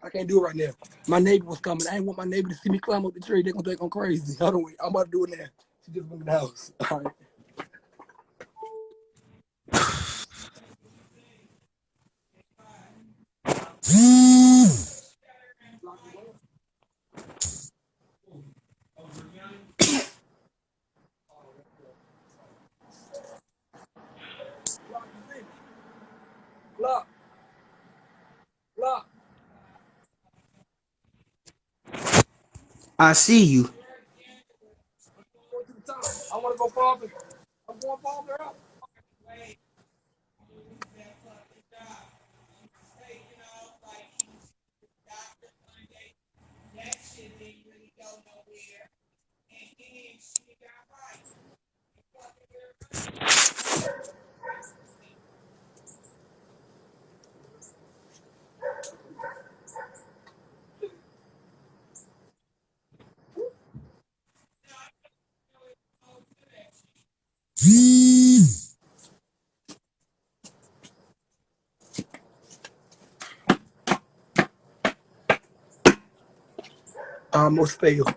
I can't do it right now. My neighbor was coming. I ain't want my neighbor to see me climb up the tree. They're gonna think I'm crazy. Hold on, wait. I'm about to do it now. She just went in the house. All right. Glock. Glock. I see you. Go to the top. I want to go farther. I'm going farther up. I almost failed.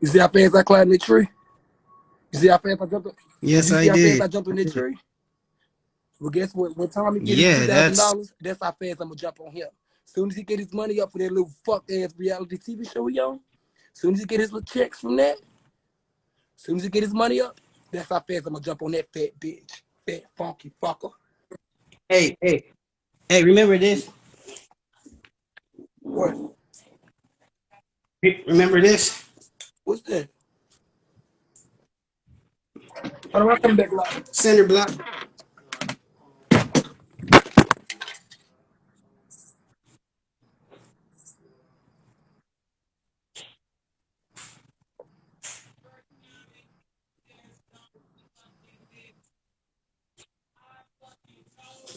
You see how fast I climbed the tree? You see how fast I jumped up? Did Yes, you I see how fast I did. jumped in the tree? Well, guess what? When Tommy get his Yeah, that's $2,000, that's how fast I'm gonna jump on him. As soon as he get his money up for that little fuck ass reality TV show he on, as soon as he get his little checks from that, as soon as he get his money up, that's how fast I'm gonna jump on that fat bitch, fat funky fucker. hey, hey, hey, remember this? What? Remember this? What's that? Hold on, I'm coming back live. Cinder block.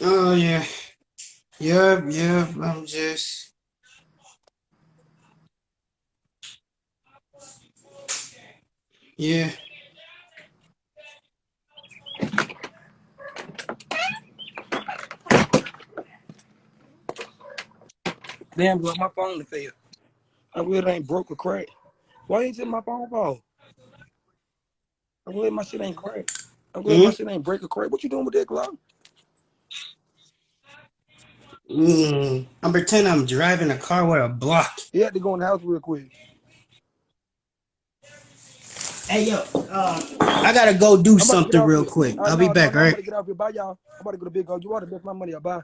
Oh yeah. Yep, I'm just yeah. Damn, bro, my phone to fail. I really ain't broke or cracked. Why ain't my phone fall? I really my shit ain't cracked. I really my Hmm? shit ain't break or crack. What you doing with that Glock? I'm pretending I'm driving a car with a block. He had to go in the house real quick. Hey yo, I gotta go do I'm about to get something off real here. quick. I'll be No, back, I'm all about right? to get off here. Bye, y'all. I'm about to go to Big O. You want to bet my money up. Bye.